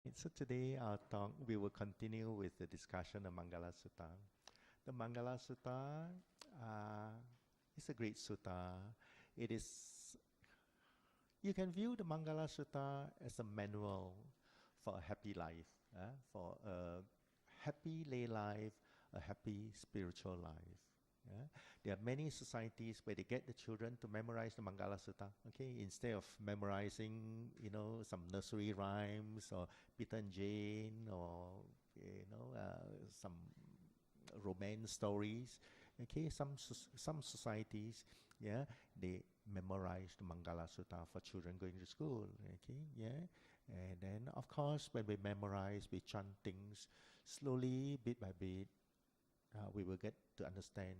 So today our talk, we will continue with the discussion of Mangala Sutta. The Mangala Sutta is a great sutta. It is, you can view the Mangala Sutta as a manual for a happy life, for a happy lay life, a happy spiritual life. Yeah? There are many societies where they get the children to memorize the Mangala Sutta. Okay, instead of memorizing, some nursery rhymes or Peter and Jane or some romance stories. Okay, some societies, yeah, they memorize the Mangala Sutta for children going to school. Okay, yeah, and then of course when we memorize, we chant things slowly, bit by bit. We will get to understand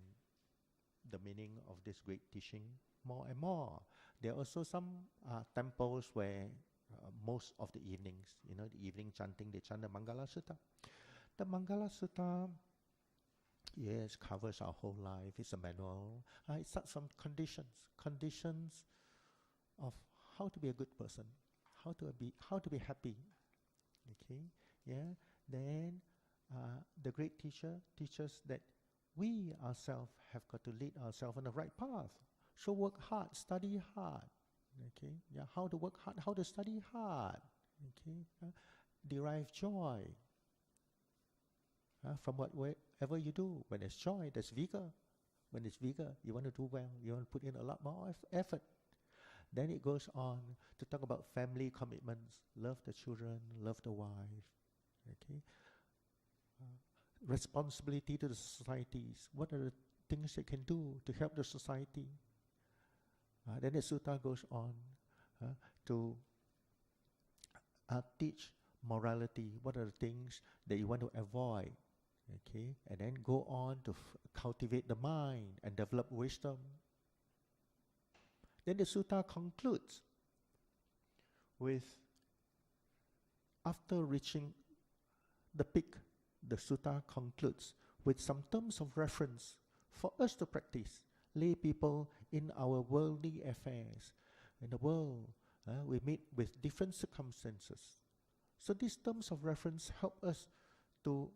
the meaning of this great teaching more and more. There are also some temples where most of the evenings, the evening chanting, they chant the Mangala Sutta. The Mangala Sutta, yes, covers our whole life. It's a manual. It starts from conditions of how to be a good person, how to be happy. Okay, yeah. Then the great teacher teaches that we ourselves have got to lead ourselves on the right path. So work hard, study hard. Okay, yeah. How to work hard, how to study hard. Okay, derive joy from whatever you do. When there's joy, there's vigor. When there's vigor, you want to do well. You want to put in a lot more effort. Then it goes on to talk about family commitments. Love the children, love the wife. Okay. Responsibility to the societies. What are the things they can do to help the society? Then the sutta goes on to teach morality. What are the things that you want to avoid? Okay, and then go on to cultivate the mind and develop wisdom. Then the sutta concludes with, after reaching the peak, the sutta concludes with some terms of reference for us to practice. Lay people in our worldly affairs. In the world, we meet with different circumstances. So these terms of reference help us to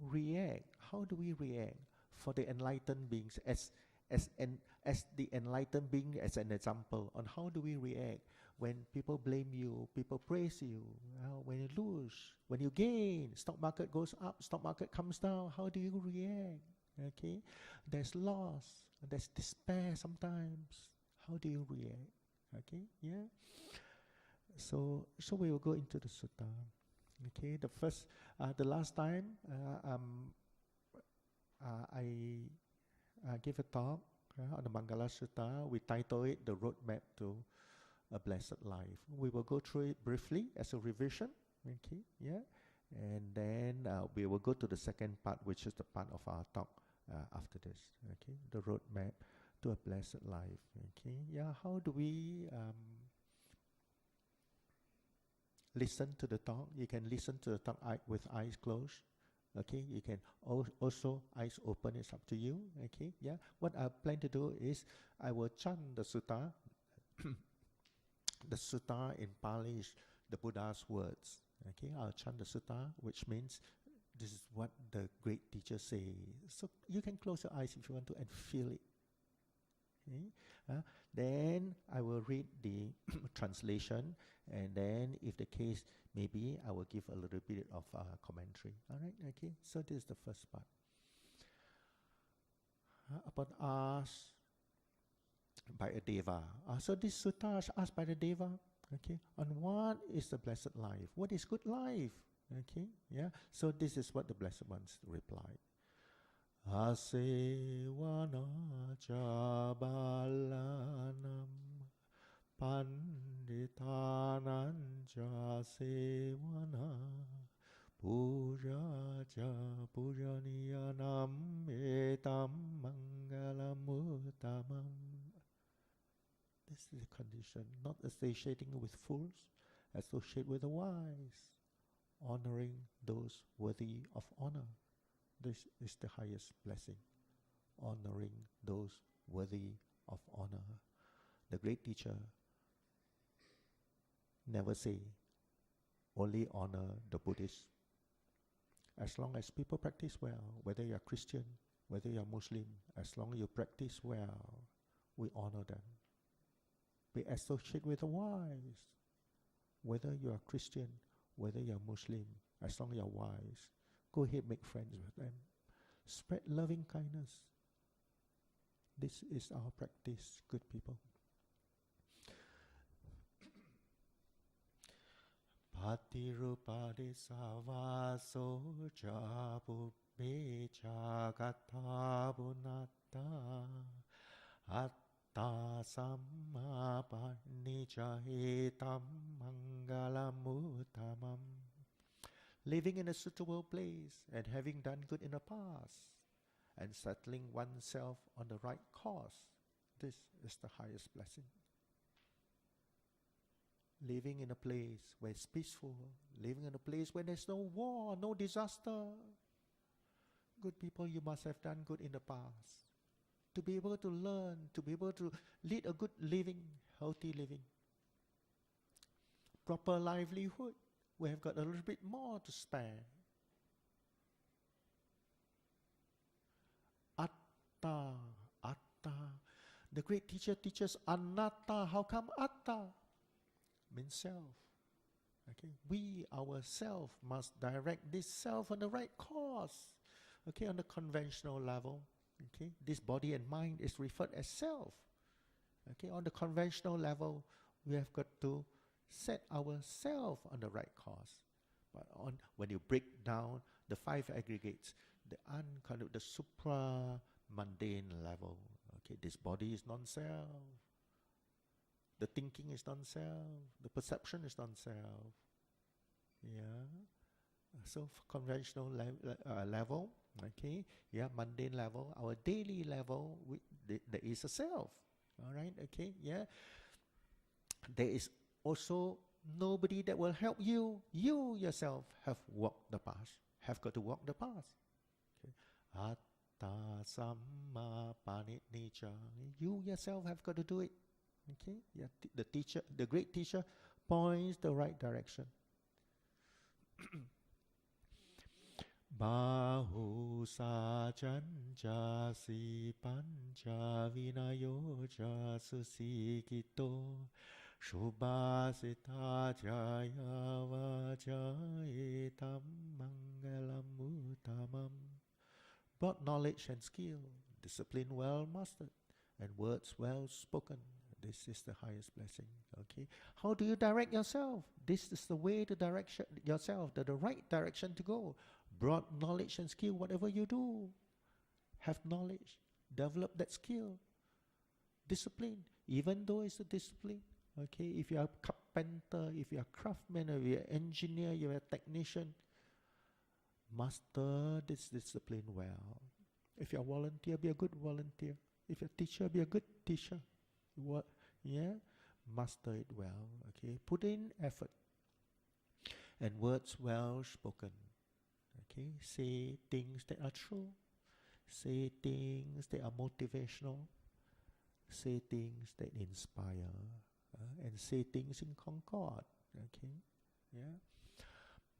react. How do we react for the enlightened beings as the enlightened being, as an example on how do we react when people blame you, people praise you, when you lose, when you gain, stock market goes up, stock market comes down, how do you react? Okay, there's loss, there's despair sometimes. How do you react? Okay, yeah. So we will go into the sutta. Okay, the last time I gave a talk on the Mangala Sutta. We title it The Roadmap to a Blessed Life. We will go through it briefly as a revision. Okay, yeah. And then we will go to the second part, which is the part of our talk after this. Okay, the roadmap to a blessed life. Okay, yeah. How do we listen to the talk? You can listen to the talk with eyes closed. Okay, you can also eyes open. It's up to you. Okay, yeah. What I plan to do is I will chant the sutta. The sutta in Pali is the Buddha's words. Okay, I'll chant the sutta, which means this is what the great teacher say. So you can close your eyes if you want to and feel it. Okay. Then I will read the translation, and then if the case, maybe I will give a little bit of commentary. All right, okay. So this is the first part. Upon asked by a deva. So this sutta is asked by the deva. Okay, on what is the blessed life? What is good life? Okay, yeah. So this is what the blessed ones replied. Asevana jabalanam panditanam jasevana puja ja pujaniyanam etam mangalamuttamam. This is the condition, not associating with fools, associate with the wise, honoring those worthy of honor. This is the highest blessing, honoring those worthy of honor. The great teacher never say only honor the Buddhists. As long as people practice well, whether you're Christian, whether you're Muslim, as long as you practice well, we honor them. We associate with the wise. Whether you are Christian, whether you're Muslim, as long as you're wise, go ahead, make friends with them. Spread loving kindness. This is our practice, good people. Patirupadi savaso jabu becha gata bunata atta samma panija etam mangalamutamam. Living in a suitable place and having done good in the past and settling oneself on the right course, this is the highest blessing. Living in a place where it's peaceful, living in a place where there's no war, no disaster. Good people, you must have done good in the past to be able to learn, to be able to lead a good living, healthy living, proper livelihood. We have got a little bit more to spare. Atta, atta. The great teacher teaches anatta. How come atta? Means self. Okay, we ourselves must direct this self on the right course. Okay, on the conventional level. Okay, this body and mind is referred as self. Okay, on the conventional level, we have got to set ourselves on the right course. But when you break down the 5 aggregates, the supra mundane level. Okay, this body is non-self. The thinking is non-self. The perception is non-self. Yeah. So for conventional level, okay, yeah, mundane level, our daily level, there is a self. All right, okay, yeah. There is also nobody that will help you. You yourself have walked the path. Have got to walk the path. Okay. Atta samma panitnija. You yourself have got to do it. Okay, yeah, the teacher, the great teacher, points the right direction. Bahu sajanja si pancha vinayoja susikito shubhasita jaya vajayetam mangalamutamam. Broad knowledge and skill, discipline well mastered, and words well spoken. This is the highest blessing. Okay, how do you direct yourself? This is the way to direct yourself, the right direction to go. Broad knowledge and skill, whatever you do, have knowledge, develop that skill. Discipline, even though it's a discipline. Okay, if you are a carpenter, if you are a craftsman, if you are an engineer, you are a technician, master this discipline well. If you are a volunteer, be a good volunteer. If you're a teacher, be a good teacher. What? Yeah, master it well. Okay, put in effort and words well spoken. Okay, say things that are true, say things that are motivational, say things that inspire, and say things in concord. Okay, yeah.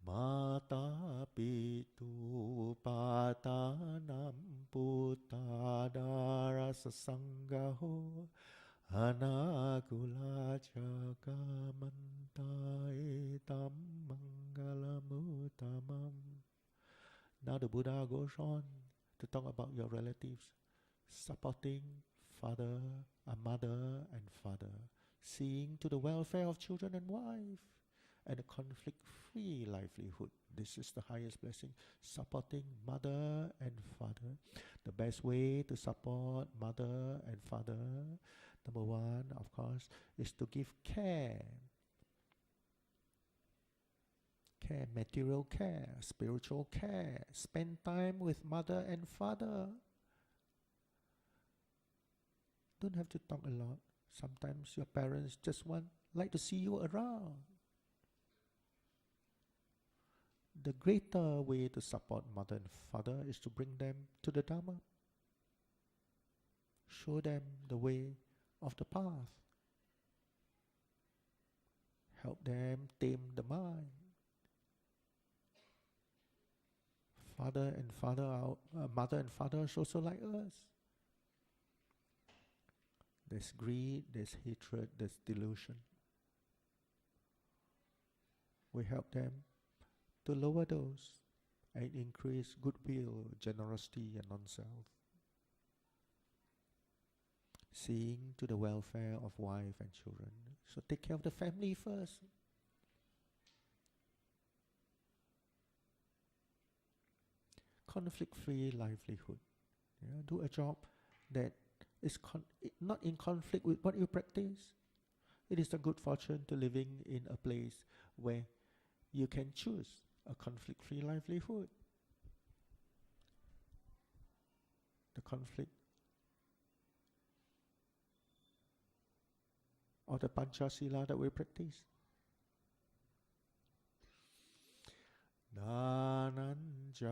Mata pitu patanam putadara sasangaho anakula jagamanta etam mangalamutamam. Now the Buddha goes on to talk about your relatives, supporting mother and father, seeing to the welfare of children and wife, and a conflict-free livelihood. This is the highest blessing, supporting mother and father. The best way to support mother and father, number one, of course, is to give care. Care, material care, spiritual care. Spend time with mother and father. Don't have to talk a lot. Sometimes your parents just like to see you around. The greater way to support mother and father is to bring them to the Dharma. Show them the way of the path. Help them tame the mind. mother and father is also like us. There's greed, there's hatred, there's delusion. We help them to lower those and increase goodwill, generosity, and non-self. Seeing to the welfare of wife and children. So take care of the family first. Conflict-free livelihood. Yeah, do a job that is not in conflict with what you practice. It is a good fortune to living in a place where you can choose a conflict-free livelihood. The conflict or the Panchasila that we practice. Dhananja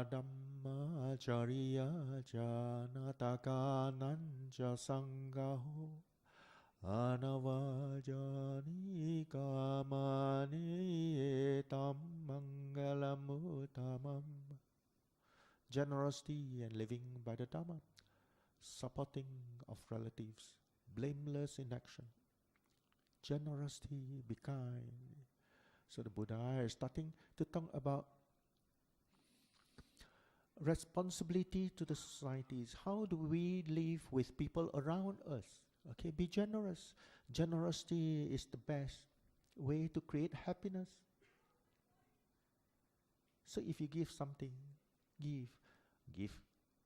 dhamma jariya janataka nanja sangaho anavajani kamani etam mangalamutamam. Generosity and living by the Dhamma. Supporting of relatives. Blameless in action. Generosity, be kind. So the Buddha is starting to talk about responsibility to the societies. How do we live with people around us? Okay, be generous. Generosity is the best way to create happiness. So if you give something, give. Give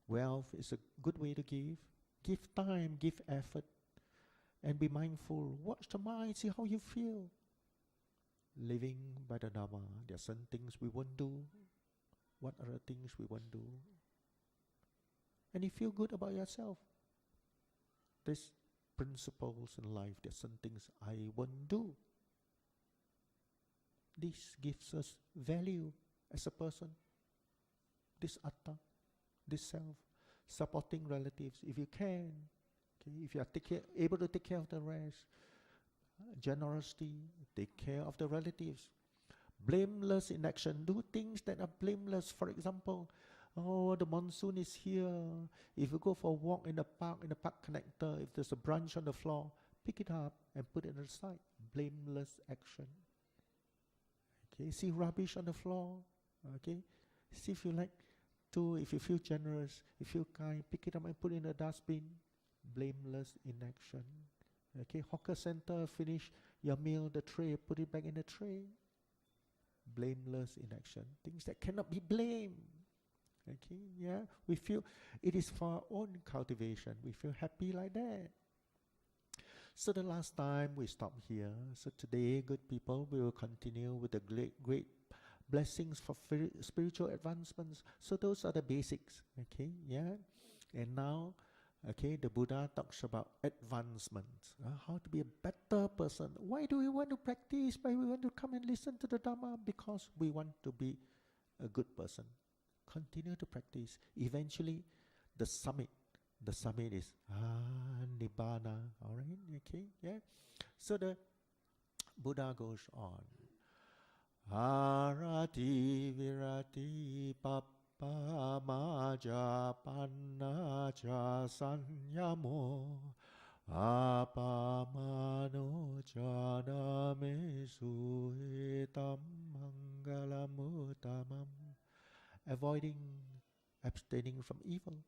wealth is a good way to give. Give time, give effort. And be mindful. Watch the mind, see how you feel. Living by the Dhamma, there are certain things we won't do. What are the things we won't do? And you feel good about yourself. There's principles in life, there are certain things I won't do. This gives us value as a person. This atta, this self. Supporting relatives, if you can. Okay, if you are able to take care of the rest. Generosity, take care of the relatives. Blameless in action, do things that are blameless. For example, the monsoon is here. If you go for a walk in the park connector, if there's a branch on the floor, pick it up and put it aside. Blameless action. Okay, see rubbish on the floor. Okay, see if you like to, if you feel generous, if you feel kind, pick it up and put it in a dustbin. Blameless in action. Okay, hawker center, finish your meal, the tray, put it back in the tray. Blameless in action. Things that cannot be blamed. Okay, yeah. We feel it is for our own cultivation. We feel happy like that. So the last time we stopped here. So today, good people, we will continue with the great blessings for spiritual advancements. So those are the basics. Okay, yeah. And now, okay, the Buddha talks about advancement, how to be a better person. Why do we want to practice? Why we want to come and listen to the Dhamma? Because we want to be a good person. Continue to practice. Eventually, the summit is Nibbana. All right, okay, yeah. So the Buddha goes on. Arati virati Pamaja pannaja sanyamo apamano janame suhetam mangalamutamam. Abstaining from evil,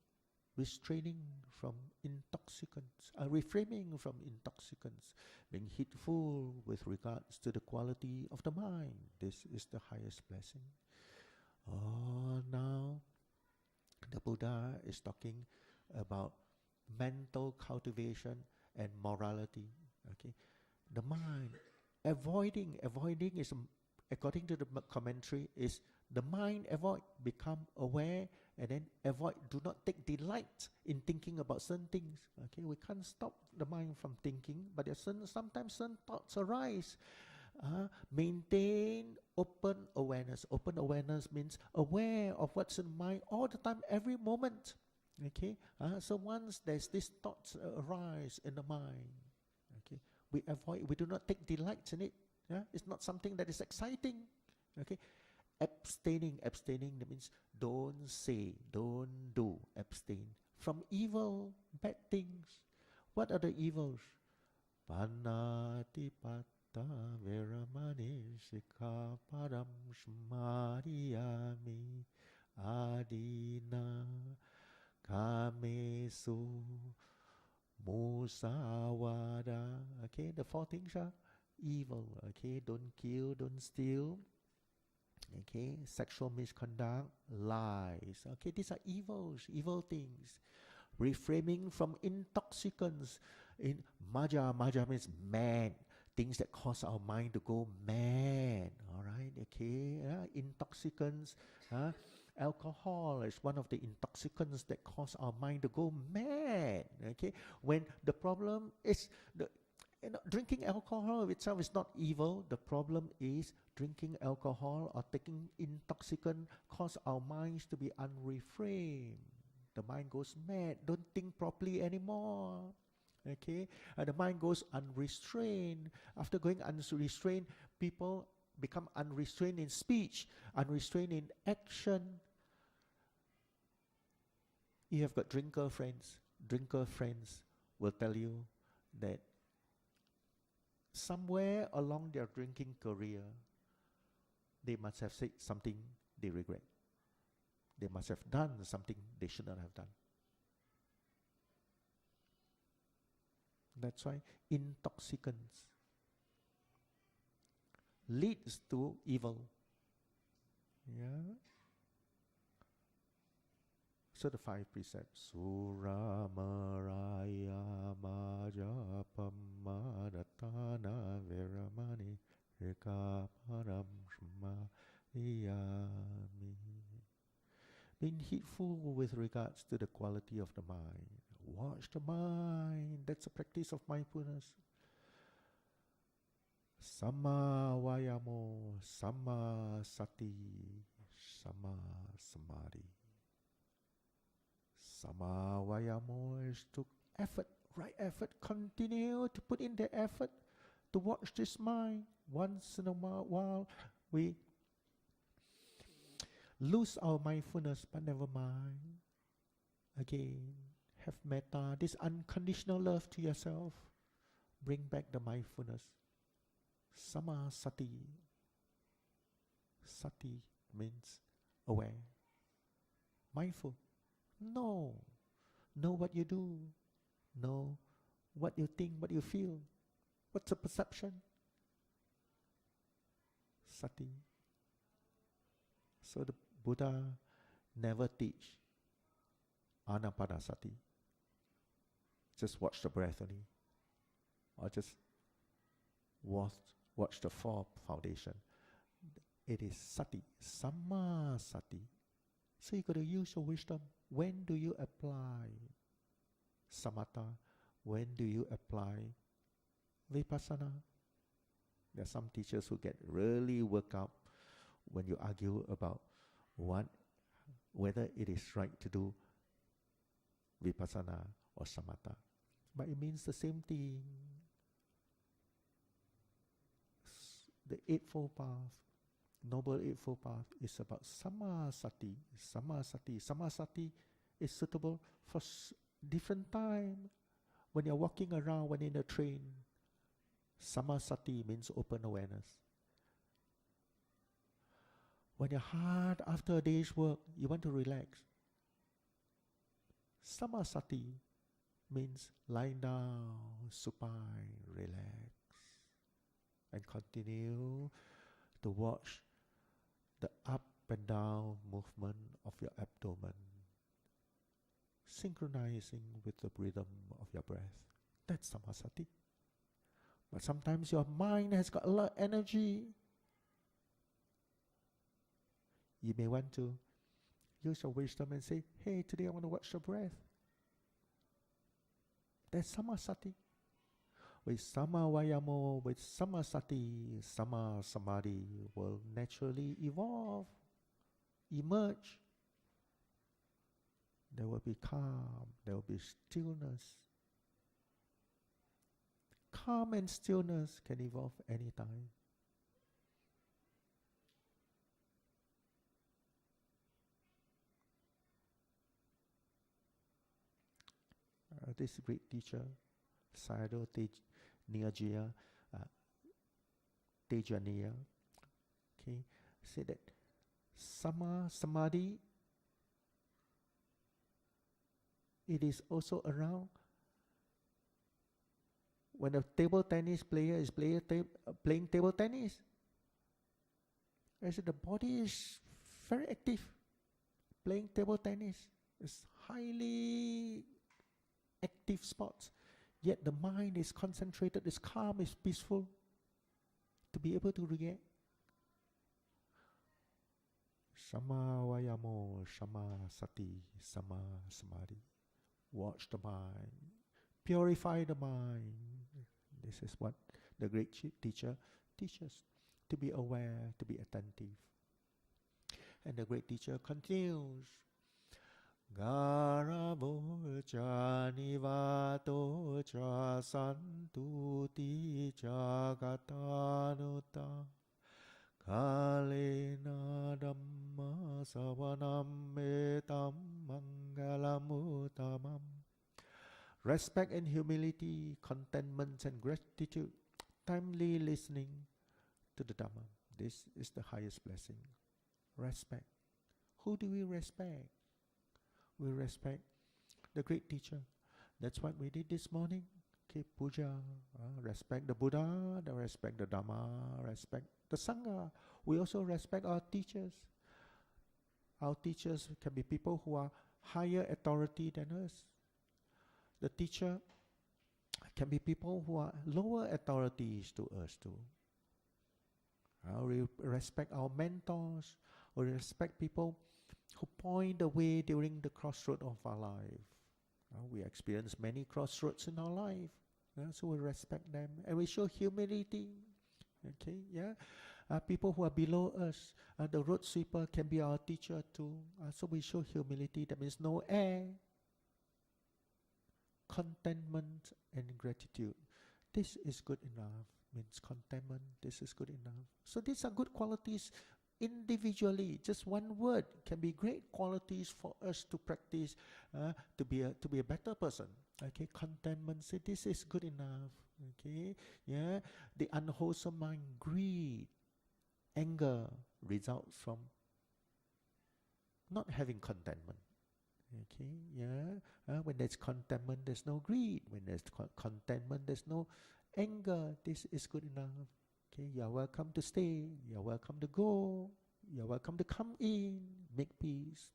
restraining from intoxicants, refraining from intoxicants, being heedful with regards to the quality of the mind. This is the highest blessing. Now the Buddha is talking about mental cultivation and morality. Okay, the mind avoiding is, according to the commentary, is the mind become aware, and then avoid, do not take delight in thinking about certain things. Okay, we can't stop the mind from thinking, but sometimes certain thoughts arise. Maintain open awareness. Open awareness means aware of what's in mind all the time, every moment. Okay, so once there's these thoughts arise in the mind, okay, we avoid. We do not take delight in it. Yeah, it's not something that is exciting. Okay, abstaining. That means Don't say, don't do, abstain from evil, bad things. What are the evils? Panatipatta veramani sikkhapadam samadhiyami adina kamesu musawada. Okay, the four things are evil. Okay, don't kill, don't steal. Okay, sexual misconduct, lies. Okay, these are evils, evil things. Refraining from intoxicants. In maja means mad, things that cause our mind to go mad. All right, okay, intoxicants. Alcohol is one of the intoxicants that cause our mind to go mad. Okay, when the problem is drinking alcohol itself is not evil. The problem is drinking alcohol or taking intoxicant cause our minds to be unreframed. The mind goes mad, don't think properly anymore. Okay, and the mind goes unrestrained. After going unrestrained, people become unrestrained in speech, unrestrained in action. You have got drinker friends. Drinker friends will tell you that somewhere along their drinking career, they must have said something they regret. They must have done something they should not have done. That's why intoxicants leads to evil. Yeah. So the 5 precepts. Sura maraya majapam madatana veramani rikaparam shmayami. Being heedful with regards to the quality of the mind. Watch the mind. That's a practice of mindfulness. Sama vayamo, sama sati, sama samadhi. Sama vayamo is to effort, right effort. Continue to put in the effort to watch this mind. Once in a while, we lose our mindfulness, but never mind. Again, have metta, this unconditional love to yourself. Bring back the mindfulness. Sama sati. Sati means aware. Mindful. Know what you do. Know what you think, what you feel. What's the perception? Sati. So the Buddha never teach anapanasati. Just watch the breath only. Or just watch the four foundation. It is sati, sama sati. So you got to use your wisdom. When do you apply samatha? When do you apply vipassana? There are some teachers who get really worked up when you argue about whether it is right to do vipassana or samatha. But it means the same thing. The Eightfold Path, Noble Eightfold Path, is about samasati. Samasati. Samasati is suitable for different time. When you're walking around, when in a train, samasati means open awareness. When you're hard after a day's work, you want to relax. Samasati means lying down, supine, relax. And continue to watch the up and down movement of your abdomen, synchronizing with the rhythm of your breath. That's samasati. But sometimes your mind has got a lot of energy. You may want to use your wisdom and say, hey, today I want to watch the breath. That's samasati. With sama vayamo, with sama sati, sama samadhi will naturally evolve, emerge. There will be calm, there will be stillness. Calm and stillness can evolve anytime. this great teacher, Sayadaw Nyingma Tejaniya, okay, said that Samadhi, it is also around when a table tennis player is playing table tennis. I said the body is very active. Playing table tennis is highly active sports. Yet the mind is concentrated, is calm, is peaceful. To be able to react. Sama Vayamo, Sama Sati, Sama Samadhi. Watch the mind. Purify the mind. This is what the great teacher teaches. To be aware, to be attentive. And the great teacher continues. Garabo cha nivato cha santuti jagatanuta kalena dhamma savanam etam mangalamutamam. Respect and humility, contentment and gratitude, timely listening to the Dhamma. This is the highest blessing. Respect. Who do we respect? We respect the great teacher. That's what we did this morning. Okay, puja. Respect the Buddha, respect the Dhamma, respect the Sangha. We also respect our teachers. Our teachers can be people who are higher authority than us. The teacher can be people who are lower authorities to us too. We respect our mentors. We respect people who point the way during the crossroad of our life. We experience many crossroads in our life, so we respect them and we show humility. Okay, yeah. People who are below us, the road sweeper can be our teacher too. So we show humility. That means no air, contentment and gratitude. This is good enough. Means contentment. This is good enough. So these are good qualities. Individually, just one word can be great qualities for us to practice to be a better person. Okay, contentment. Say this is good enough. Okay, yeah. The unwholesome mind, greed, anger results from not having contentment. Okay, yeah. When there's contentment, there's no greed. When there's contentment, there's no anger. This is good enough. Okay, you are welcome to stay. You are welcome to go. You are welcome to come in. Make peace.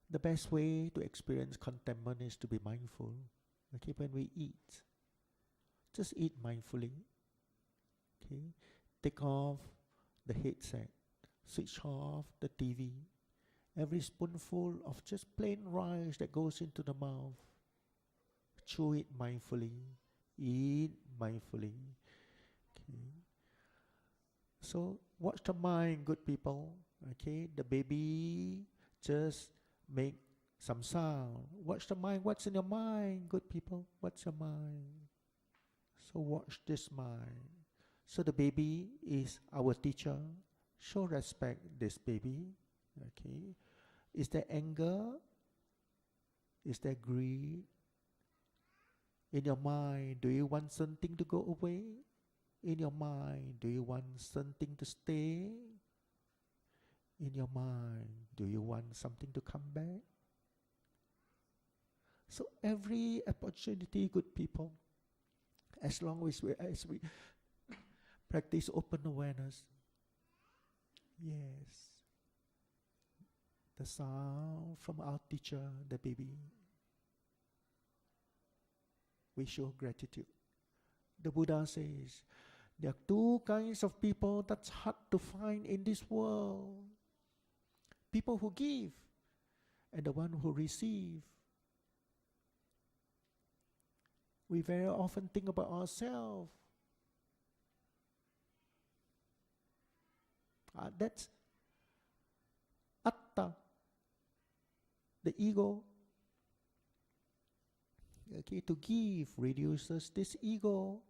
The best way to experience contentment is to be mindful. Okay, when we eat, just eat mindfully. Okay, take off the headset, switch off the TV. Every spoonful of just plain rice that goes into the mouth, chew it mindfully, eat mindfully. Okay. So watch the mind, good people. Okay, the baby just make some sound. Watch the mind. What's in your mind, good people? What's your mind? So watch this mind. So the baby is our teacher. Show respect this baby. Okay. Is there anger? Is there greed? In your mind, do you want something to go away? In your mind, do you want something to stay? In your mind, do you want something to come back? So every opportunity, good people, as long as we practice open awareness, yes, the sound from our teacher, the baby, we show gratitude. The Buddha says, there are two kinds of people that's hard to find in this world. People who give and the one who receive. We very often think about ourselves. That's atta, the ego. Okay, to give reduces this ego.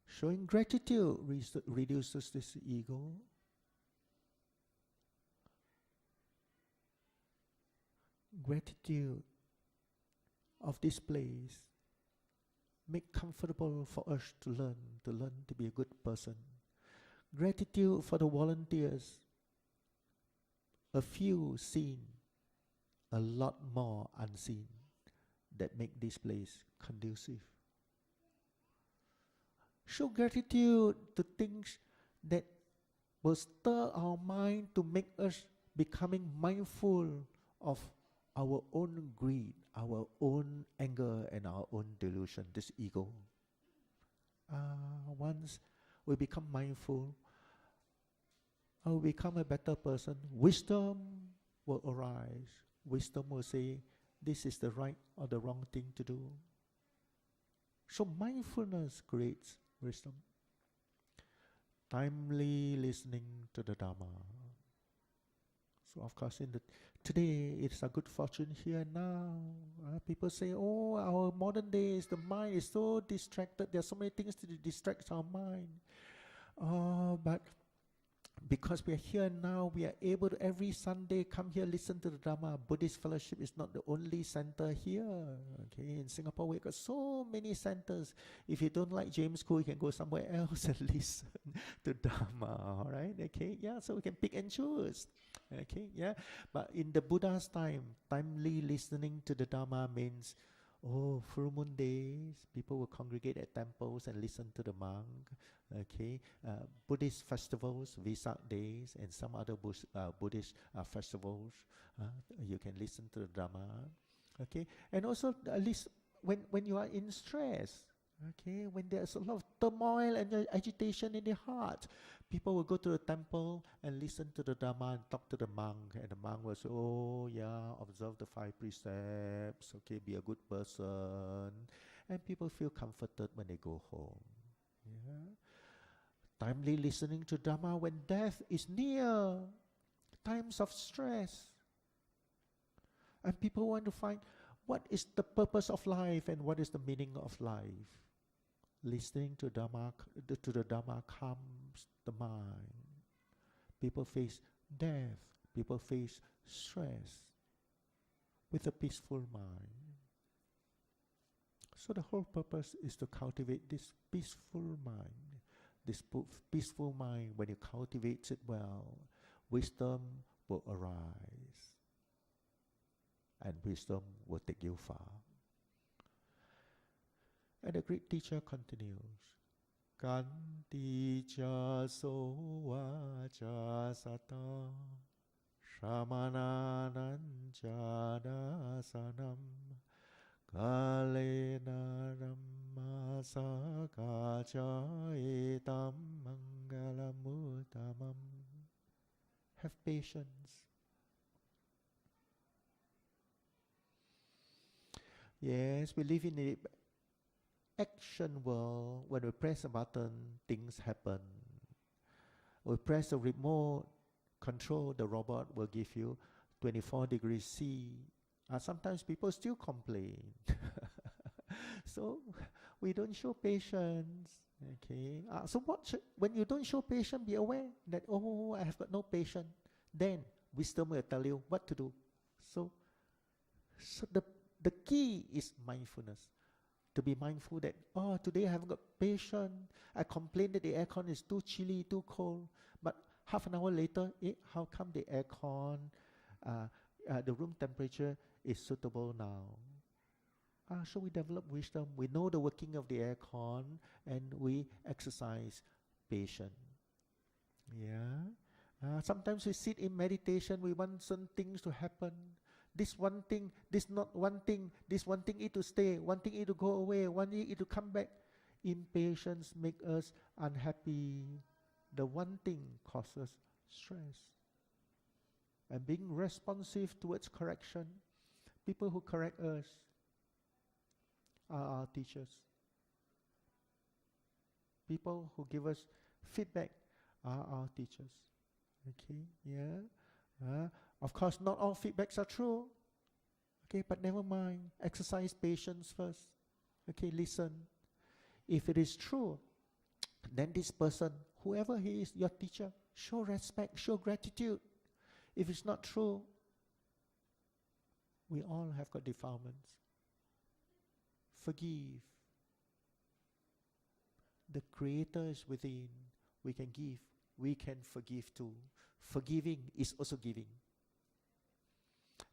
Showing gratitude reduces this ego. gratitude of this place. Make comfortable for us to learn to be a good person. Gratitude for the volunteers. A few seen, a lot more unseen, that make this place conducive. Show gratitude to things that will stir our mind to make us becoming mindful of our own greed, our own anger, and our own delusion, this ego. Once we become mindful, I will become a better person. Wisdom will arise. Wisdom will say, this is the right or the wrong thing to do. So mindfulness creates wisdom. Timely listening to the Dharma. So of course, today it's a good fortune here and now. People say, oh, our modern days, the mind is so distracted. There are so many things to distract our mind. But because we are here now, we are able to every Sunday come here, listen to the Dharma. Buddhist fellowship is not the only center here. Okay, in Singapore we've got so many centers. If you don't like James Khoo, you can go somewhere else and listen to Dharma. All right, okay, yeah. So we can pick and choose. Okay, yeah. But in the Buddha's time, timely listening to the Dharma means, full moon days, people will congregate at temples and listen to the monk. Okay, Buddhist festivals, Vesak days, and some other Buddhist festivals, you can listen to the Dharma. Okay, and also at least when you are in stress, okay, when there's a lot of turmoil and agitation in the heart, people will go to the temple and listen to the Dharma and talk to the monk, and the monk will say, oh yeah, observe the 5 precepts, okay, be a good person, and people feel comforted when they go home. Yeah. Timely listening to Dharma when death is near, times of stress, and people want to find what is the purpose of life and what is the meaning of life. Listening to the Dharma calms the mind. People face death, people face stress with a peaceful mind. So the whole purpose is to cultivate this peaceful mind. This peaceful mind, when you cultivate it well, wisdom will arise, and wisdom will take you far. And the great teacher continues, Kanti cha sowa cha sata Shamananam cha dasanam Kalena Rammasaka cha etam mangalamutamam. Have patience. Yes, we live in the action world. When we press a button, things happen. We press the remote control, the robot will give you 24 degrees C. Sometimes people still complain. So we don't show patience. Okay. So when you don't show patience, be aware that, I have got no patience. Then wisdom will tell you what to do. So the key is mindfulness. To be mindful that, today I haven't got patience. I complain that the aircon is too chilly, too cold. But half an hour later, how come the aircon, the room temperature is suitable now? So we develop wisdom. We know the working of the aircon, and we exercise patience. Yeah. Sometimes we sit in meditation. We want certain things to happen. This one thing, this not one thing, this one thing it to stay, one thing it to go away, one thing it to come back. Impatience make us unhappy. The one thing causes stress. And being responsive towards correction, people who correct us are our teachers. People who give us feedback are our teachers. Okay, yeah. Of course, not all feedbacks are true. Okay, but never mind. Exercise patience first. Okay, listen. If it is true, then this person, whoever he is, your teacher, show respect, show gratitude. If it's not true, We all have got defilements. Forgive. The Creator is within. We can give. We can forgive too. Forgiving is also giving.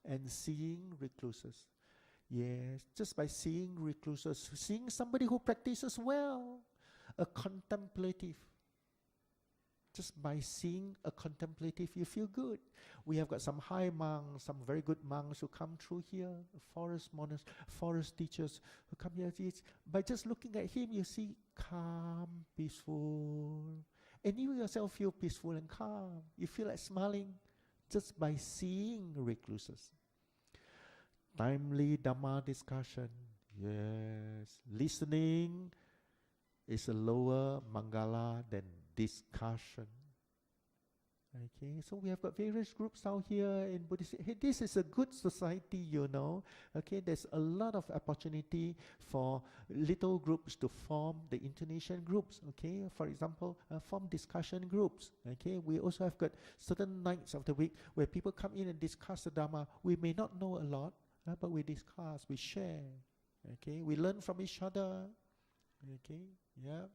And seeing recluses. Yes, just by seeing recluses, seeing somebody who practices well, a contemplative. Just by seeing a contemplative, you feel good. We have got some high monks, some very good monks who come through here, forest teachers who come here. By just looking at him, you see calm, peaceful. And you yourself feel peaceful and calm. You feel like smiling just by seeing recluses. Timely Dhamma discussion. Yes. Listening is a lower Mangala than discussion. Okay, so we have got various groups out here in Buddhist. Hey, this is a good society, you know. Okay, there's a lot of opportunity for little groups to form the Indonesian groups. Okay, for example, form discussion groups. Okay, we also have got certain nights of the week where people come in and discuss the Dhamma. We may not know a lot, but we discuss, we share. Okay, we learn from each other. Okay, yeah.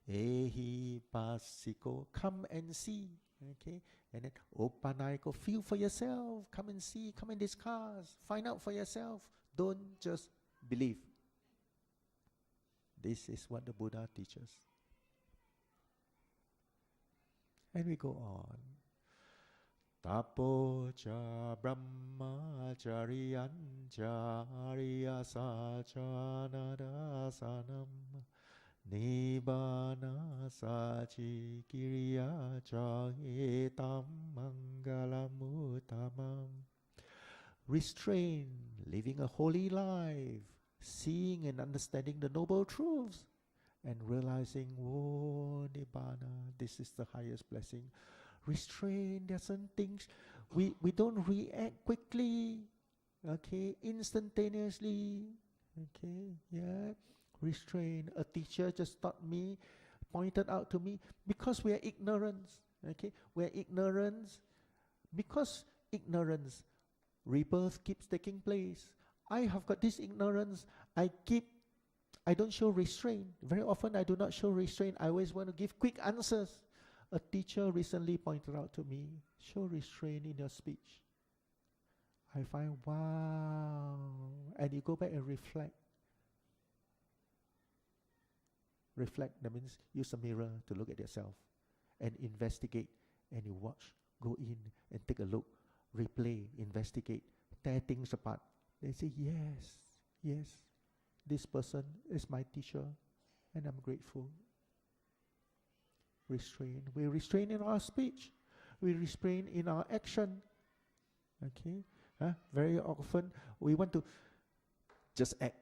Ehi pasiko, come and see. Okay, and then opanaiko, feel for yourself. Come and see, come and discuss, find out for yourself. Don't just believe. This is what the Buddha teaches. And we go on. Tapo cha brahmacharyan cha arya sacha nadasanam Nibbana sachi kiriya cha etam mangalamuttamam. Restraint, living a holy life, seeing and understanding the noble truths, and realizing, oh, Nibbana, this is the highest blessing. Restraint, there are certain things, we don't react quickly, okay, instantaneously, okay, yeah. Restraint. A teacher just taught me, pointed out to me, because we are ignorant. Okay, we are ignorant. Because ignorance, rebirth keeps taking place. I have got this ignorance. I don't show restraint. Very often I do not show restraint. I always want to give quick answers. A teacher recently pointed out to me, show restraint in your speech. I find, wow. And you go back and reflect. Reflect, that means use a mirror to look at yourself and investigate, and you watch, go in and take a look, replay, investigate, tear things apart. They say, yes, this person is my teacher and I'm grateful. Restrain. We restrain in our speech. We restrain in our action. Okay? Very often we want to just act,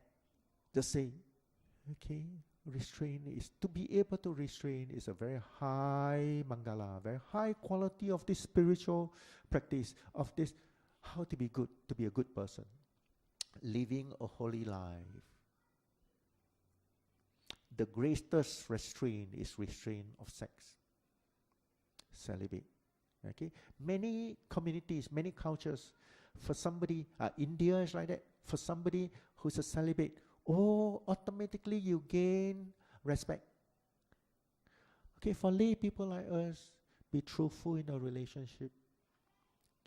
just say, okay? Restrain is, to be able to restrain is a very high mangala, very high quality of this spiritual practice, of this, how to be good, to be a good person. Living a holy life. The greatest restraint is restraint of sex. Celibate. Okay? Many communities, many cultures, for somebody, India is like that, for somebody who's a celibate, automatically you gain respect. Okay, for lay people like us, be truthful in a relationship.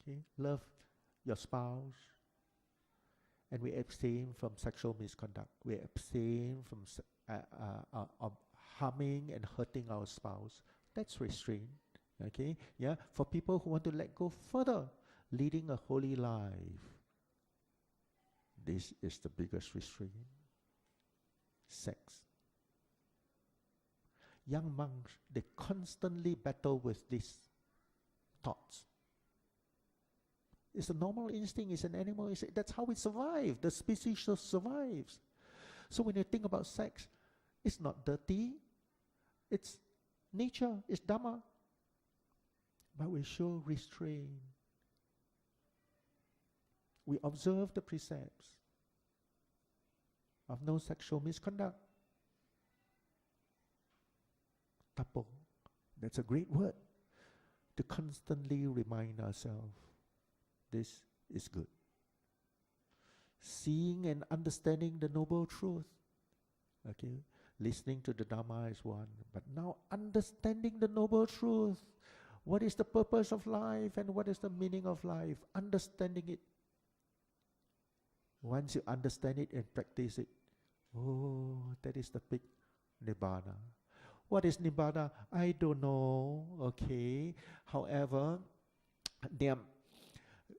Okay, love your spouse. And we abstain from sexual misconduct. We abstain from harming and hurting our spouse. That's restraint. Okay, yeah. For people who want to let go further, leading a holy life. This is the biggest restraint. Sex. Young monks, they constantly battle with these thoughts. It's a normal instinct, it's an animal instinct. That's how it survives. The species survives. So when you think about sex, it's not dirty. It's nature, it's Dhamma. But we show restraint. We observe the precepts of no sexual misconduct. Tapo. That's a great word. To constantly remind ourselves, this is good. seeing and understanding the noble truth. Okay, listening to the Dhamma is one, but now understanding the noble truth. What is the purpose of life and what is the meaning of life? Understanding it. Once you understand it and practice it, oh, that is the big Nibbana. What is Nibbana? I don't know, okay. However, there are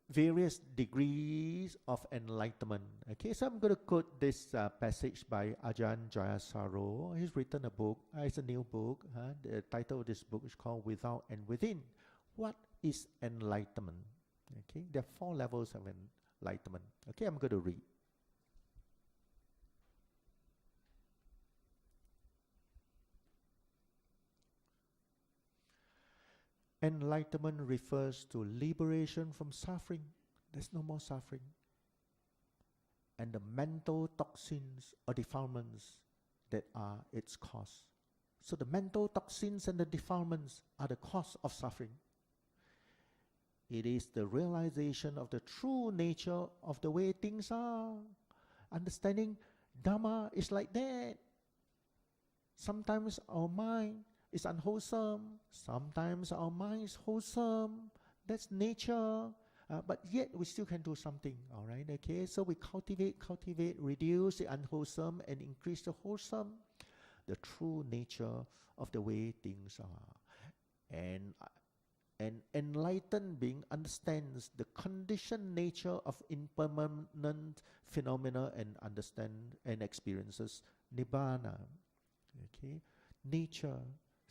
various degrees of enlightenment. Okay, so I'm going to quote this passage by Ajahn Jayasaro. He's written a book. It's a new book. The title of this book is called Without and Within. What is enlightenment? Okay, there are 4 levels of enlightenment. Okay, I'm going to read. Enlightenment refers to liberation from suffering. There's no more suffering. And the mental toxins or defilements that are its cause. So the mental toxins and the defilements are the cause of suffering. It is the realization of the true nature of the way things are. Understanding Dhamma is like that. Sometimes our mind is unwholesome. Sometimes our mind is wholesome. That's nature. But yet we still can do something, all right? Okay, so we cultivate, reduce the unwholesome and increase the wholesome, the true nature of the way things are. And enlightened being understands the conditioned nature of impermanent phenomena and understand and experiences Nibbana. Okay, nature,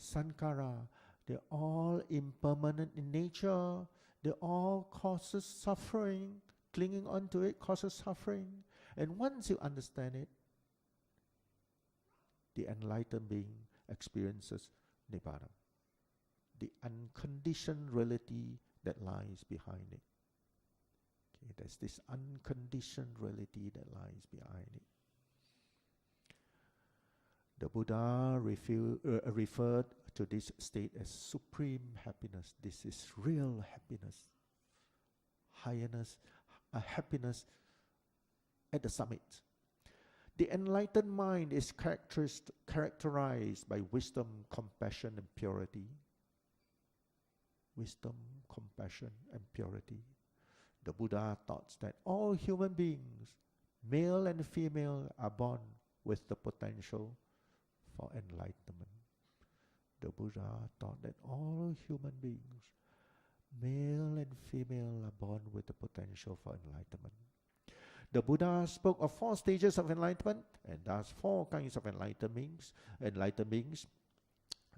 sankhara, they're all impermanent in nature. They all causes suffering. Clinging on to it causes suffering. And once you understand it, the enlightened being experiences Nibbana, the unconditioned reality that lies behind it. Okay, there's this unconditioned reality that lies behind it. The Buddha referred to this state as supreme happiness. This is real happiness, highness, happiness at the summit. The enlightened mind is characterized by wisdom, compassion, and purity. Wisdom, compassion, and purity. The Buddha taught that all human beings, male and female, are born with the potential for enlightenment. The Buddha taught that all human beings, male and female, are born with the potential for enlightenment. The Buddha spoke of 4 stages of enlightenment, and thus 4 kinds of enlightened beings.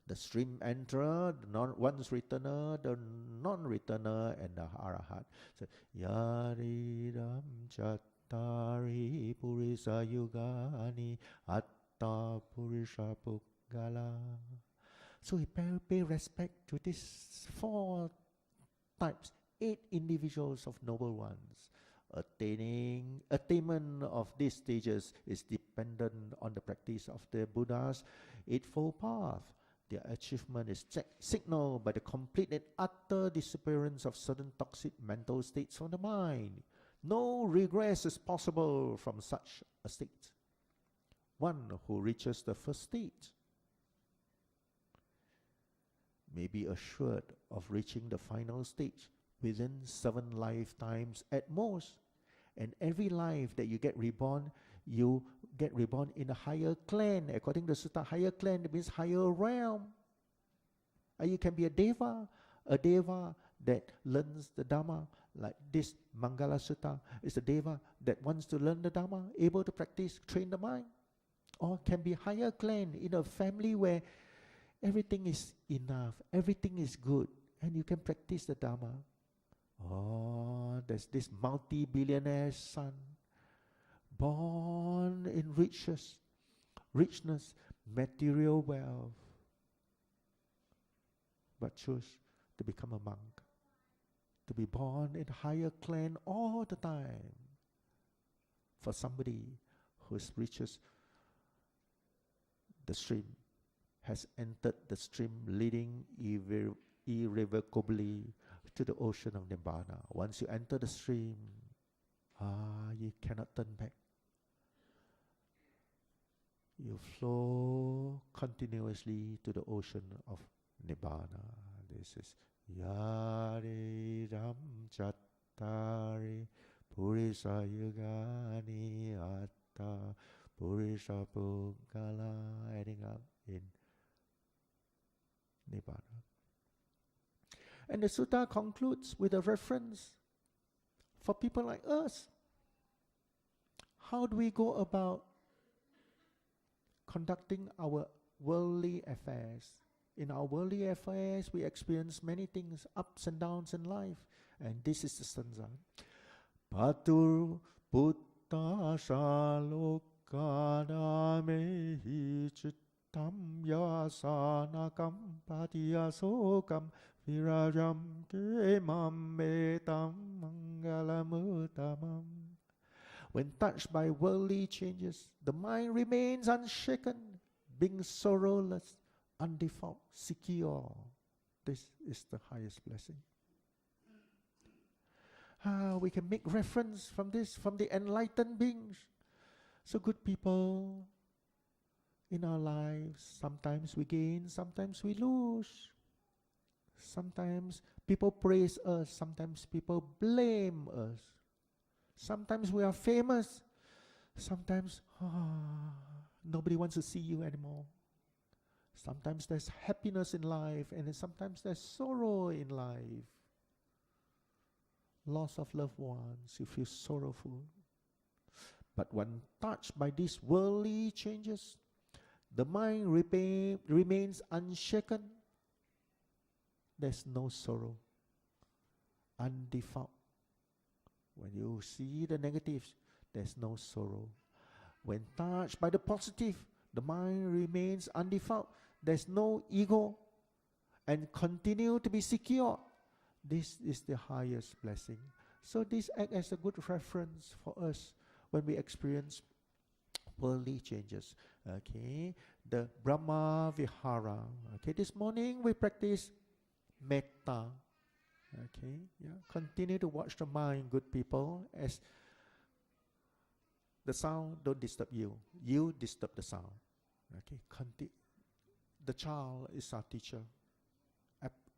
The stream enterer, the once returner, the non-returner, and the arahat. So, Yaridam chattari purisa yugani atta purisha puggala. So we pay respect to these 4 types, 8 individuals of noble ones. Attainment of these stages is dependent on the practice of the Buddha's Eightfold Path. Their achievement is signaled by the complete and utter disappearance of certain toxic mental states from the mind. No regress is possible from such a state. One who reaches the first stage may be assured of reaching the final stage within 7 lifetimes at most. And every life that you get reborn in a higher clan. According to the Sutta, higher clan means higher realm. You can be a deva that learns the Dhamma, like this Mangala Sutta is a deva that wants to learn the Dhamma, able to practice, train the mind. Or can be higher clan in a family where everything is enough, everything is good, and you can practice the Dhamma. Oh, there's this multi-billionaire son, born in richness, material wealth, but choose to become a monk, to be born in higher clan all the time. For somebody who reaches the stream, has entered the stream leading irrevocably to the ocean of Nibbana. Once you enter the stream, You cannot turn back. You flow continuously to the ocean of Nibbana. This is Yare Ram Chattari Purisa Yugani Atta Purisa Pukala, ending up in Nibbana. And the sutta concludes with a reference for people like us. How do we go about conducting our worldly affairs? In our worldly affairs, we experience many things, ups and downs in life. And this is the stanza. Patur Buddha Salokana Mehi Chittam Yasanakam Patiyasokam Virajam Kemam Metam Mangalamutamam. When touched by worldly changes, the mind remains unshaken, being sorrowless, undefiled, secure. This is the highest blessing. We can make reference from this, from the enlightened beings. So good people in our lives, sometimes we gain, sometimes we lose. Sometimes people praise us, sometimes people blame us. Sometimes we are famous, sometimes nobody wants to see you anymore. Sometimes there's happiness in life, and then sometimes there's sorrow in life. Loss of loved ones, you feel sorrowful. But when touched by these worldly changes, the mind remains unshaken. There's no sorrow, undefiled. When you see the negatives, there's no sorrow. When touched by the positive, the mind remains undefiled. There's no ego, and continue to be secure. This is the highest blessing. So this acts as a good reference for us when we experience worldly changes. Okay, the Brahma Vihara. Okay, this morning we practice metta. Okay, yeah. Continue to watch the mind, good people, as the sound don't disturb you. You disturb the sound. Okay, the child is our teacher.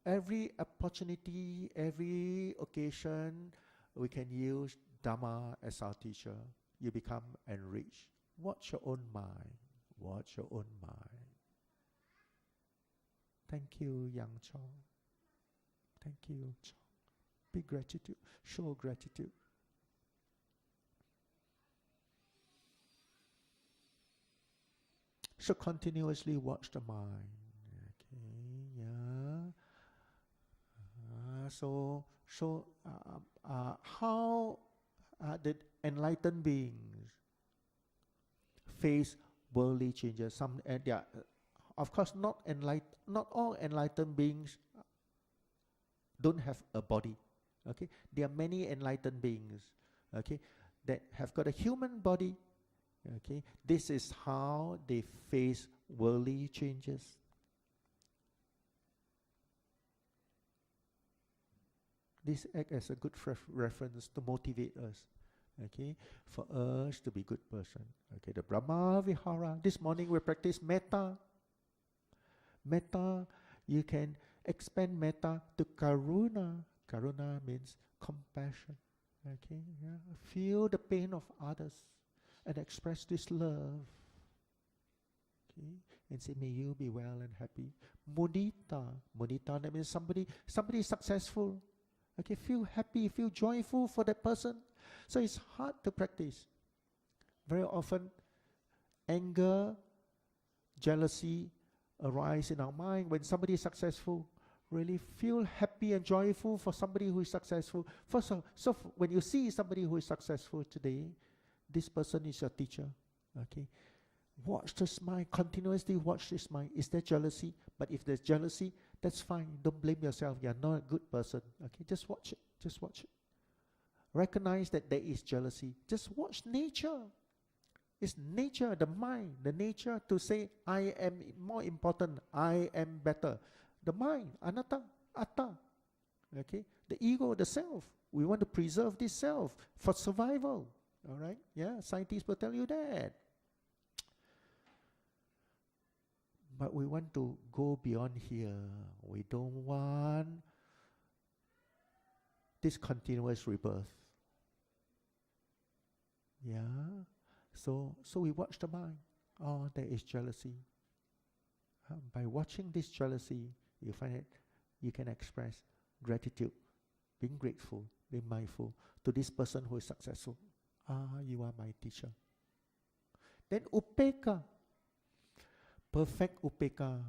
Every opportunity, every occasion, we can use Dhamma as our teacher. You become enriched. Watch your own mind. Watch your own mind. Thank you, Yang Chong. Thank you, Chong. Big gratitude. Show gratitude. So continuously watch the mind. Okay, yeah. How did enlightened beings face worldly changes? Some, of course, not all enlightened beings don't have a body. Okay, there are many enlightened beings. Okay, that have got a human body. Okay, this is how they face worldly changes. This acts as a good reference to motivate us, okay, for us to be good person. Okay, the Brahma Vihara. This morning we practice metta. Metta, you can expand metta to karuna. Karuna means compassion. Okay, yeah. Feel the pain of others and express this love. Okay, and say, may you be well and happy. Mudita. Mudita, that means somebody is successful. Okay, feel happy, feel joyful for that person. So it's hard to practice. Very often, anger, jealousy arise in our mind when somebody is successful. Really feel happy and joyful for somebody who is successful. So when you see somebody who is successful today, this person is your teacher. Okay, watch this mind, continuously watch this mind. Is there jealousy? But if there's jealousy, that's fine. Don't blame yourself. You're not a good person. Okay, just watch it. Just watch it. Recognize that there is jealousy. Just watch nature. It's nature, the mind, the nature to say, I am more important, I am better. The mind, anatta, atta. Okay, the ego, the self. We want to preserve this self for survival. All right? Yeah, scientists will tell you that. But we want to go beyond here. We don't want this continuous rebirth. Yeah. So we watch the mind. Oh, there is jealousy. By watching this jealousy, you find it, you can express gratitude, being grateful, being mindful to this person who is successful. You are my teacher. Then upekkha. Perfect upekkha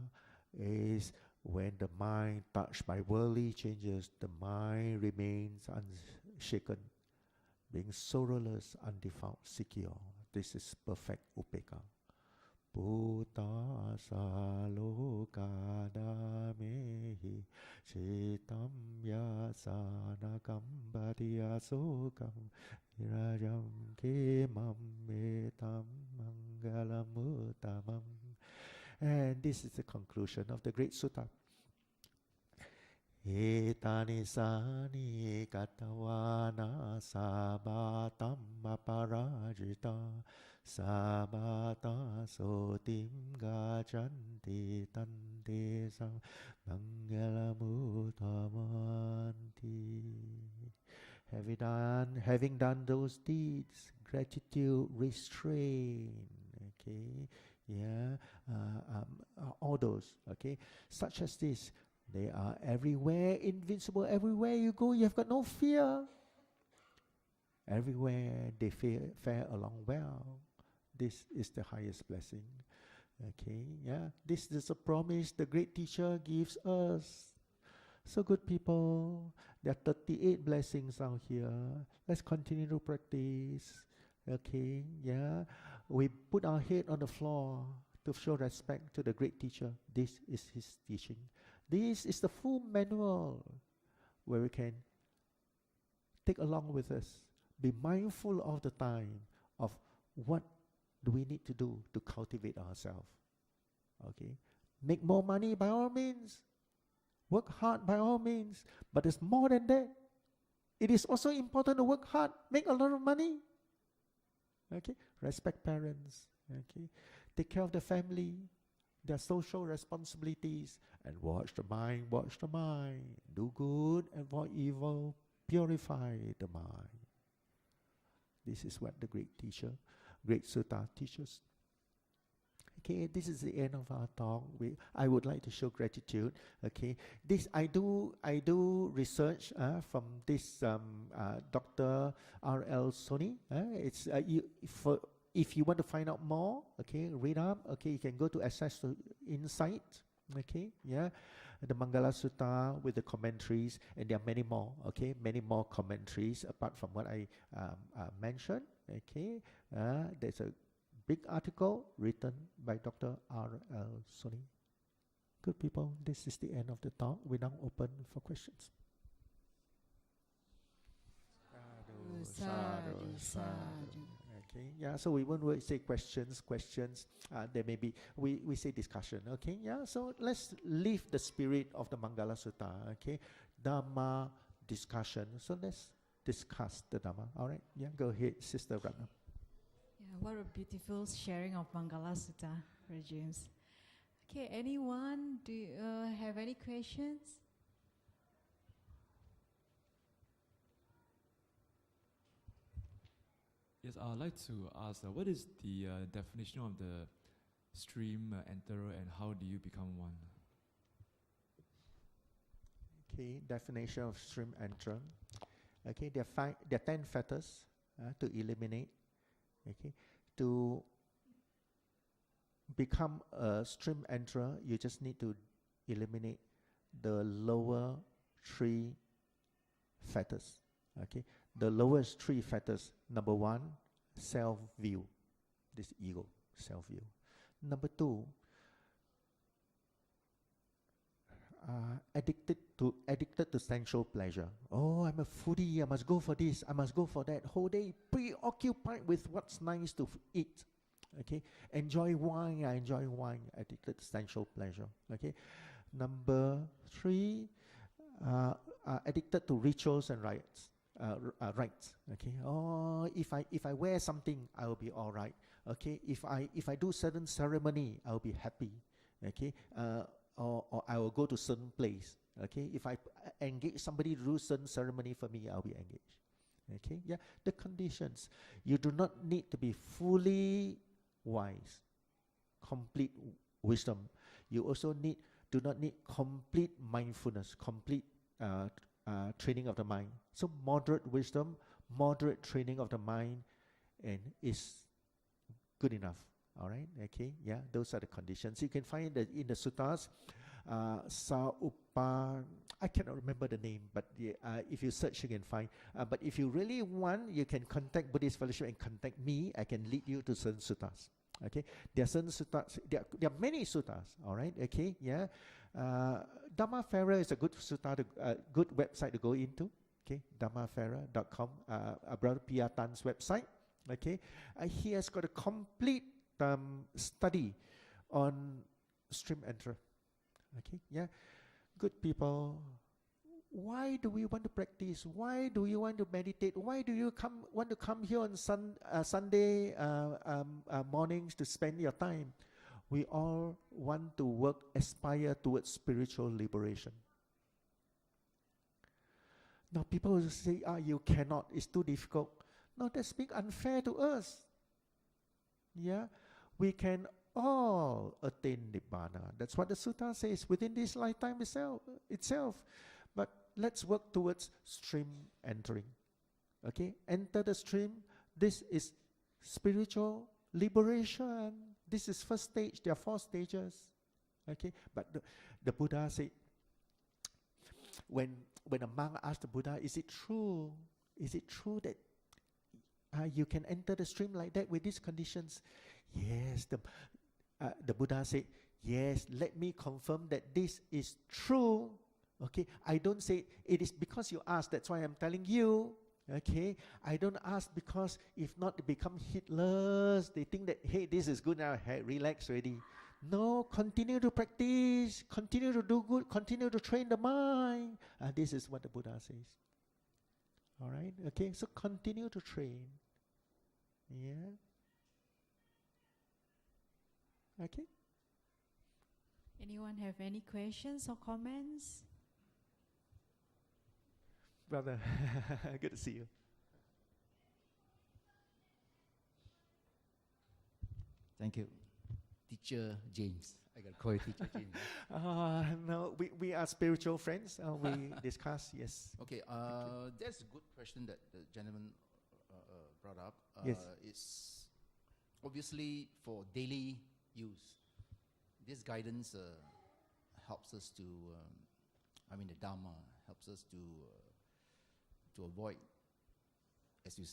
is when the mind touched by worldly changes, the mind remains unshaken, being sorrowless, undefiled, secure. This is perfect upekkha. Bhuta salokadamehi chitam yasanakam badiyasokam virajam kemam metam mangalamuttamam. And this is the conclusion of the great sutta. Etani sani katawana sabatam aparajita sabata sotim gajanti tante sam mangalamutamanti. Having done those deeds, gratitude, restraint, okay, yeah, all those, okay, such as this, they are everywhere, invincible. Everywhere you go, you have got no fear. Everywhere they fare along well. This is the highest blessing. Okay, yeah, this is a promise the great teacher gives us. So good people, there are 38 blessings out here. Let's continue to practice. Okay, yeah, we put our head on the floor to show respect to the great teacher. This is his teaching. This is the full manual where we can take along with us. Be mindful of the time of what do we need to do to cultivate ourselves. Okay, make more money by all means. Work hard by all means. But there's more than that. It is also important to work hard, make a lot of money. Okay, respect parents. Okay, take care of the family, their social responsibilities, and watch the mind, watch the mind. Do good, avoid evil, purify the mind. This is what the great teacher, great sutta teaches. Okay, this is the end of our talk. I would like to show gratitude. Okay, this I do research from this Dr. R.L. Soni. It's if you want to find out more, okay, read up. Okay, you can go to Access to Insight. Okay, yeah, the Mangala Sutta with the commentaries, and there are many more. Okay, many more commentaries apart from what I mentioned. Okay, there's a big article written by Dr. R.L. Soni. Good people, this is the end of the talk. We now open for questions. Sadhu, sadhu. Okay, yeah, so we won't say questions. There may be, we say discussion. Okay, yeah, so let's leave the spirit of the Mangala Sutta. Okay, Dhamma discussion. So let's discuss the Dhamma. All right, yeah, go ahead, Sister Ratna. Yeah, what a beautiful sharing of Mangala Sutta, Brother James. Okay, anyone, do you have any questions? Yes, I would like to ask, what is the definition of the stream enterer and how do you become one? Okay, definition of stream enterer. Okay, there are 10 fetters to eliminate. Okay, to become a stream enterer, you just need to eliminate the lower 3 fetters. Okay, the lowest 3 fetters. Number 1, self-view, this ego, self-view. Number 2, addicted to sensual pleasure. Oh, I'm a foodie, I must go for this, I must go for that. Whole day preoccupied with what's nice to eat. Okay, enjoy wine, I enjoy wine, addicted to sensual pleasure. Okay, number 3, addicted to rituals and rites. rights. Okay. Oh, if I wear something, I will be all right. Okay. If I do certain ceremony, I will be happy. Okay. Or I will go to certain place. Okay. If I engage somebody to do certain ceremony for me, I'll be engaged. Okay. Yeah. The conditions. You do not need to be fully wise, complete wisdom. You also do not need complete mindfulness, complete training of the mind. So moderate wisdom, moderate training of the mind, and is good enough. All right. Okay. Yeah. Those are the conditions. You can find that in the suttas. Saupa, I cannot remember the name, but if you search, you can find. But if you really want, you can contact Buddhist Fellowship and contact me. I can lead you to certain suttas. Okay, there are certain suttas. There are many suttas. All right. Okay. Yeah. Dhamma Fera is a good sutta, good website to go into. Okay, dhammafera.com. Brother Pia Tan's website. Okay, he has got a complete study on stream enterer. Okay, yeah, good people. Why do we want to practice? Why do you want to meditate? Why do you want to come here on Sunday mornings to spend your time? We all want to aspire towards spiritual liberation. Now people will say, you cannot, it's too difficult. No, that's being unfair to us. Yeah, we can all attain Nibbana. That's what the sutta says within this lifetime itself. But let's work towards stream entering. Okay, enter the stream. This is spiritual liberation. This is first stage. There are 4 stages. Okay, but the Buddha said, when a monk asked the Buddha, is it true? Is it true that you can enter the stream like that with these conditions? Yes, the Buddha said, yes, let me confirm that this is true. Okay, I don't say it is because you asked, that's why I'm telling you. Okay, I don't ask because if not, they become Hitlers. They think that, hey, this is good now, hey, relax already. No, continue to practice, continue to do good, continue to train the mind. This is what the Buddha says. All right, okay, so continue to train. Yeah. Okay. Anyone have any questions or comments? Brother, good to see you. Thank you. Teacher James. I got to call you Teacher James. No, we are spiritual friends. We discuss, yes. Okay, there's a good question that the gentleman brought up. Yes. It's obviously for daily use. This guidance helps us to, the Dharma helps us to avoid, as you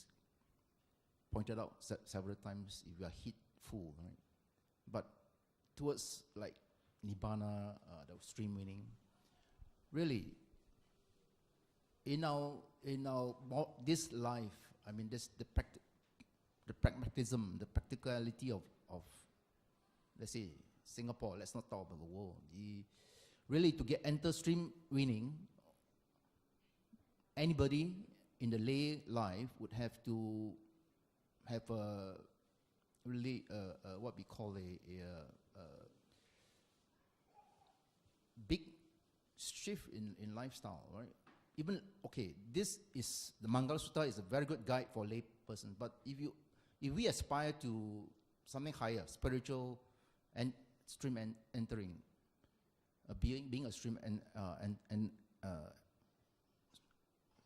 pointed out several times, if you are hit full, right? But towards like Nibbana, the stream winning, really, in our this life, this the pragmatism, the practicality of let's say Singapore. Let's not talk about the world. Really, to enter stream winning, anybody in the lay life would have to have a really what we call a big shift in lifestyle, right? Even this is the Mangala Sutta is a very good guide for a lay person. But if we aspire to something higher, spiritual and stream entering, being a stream and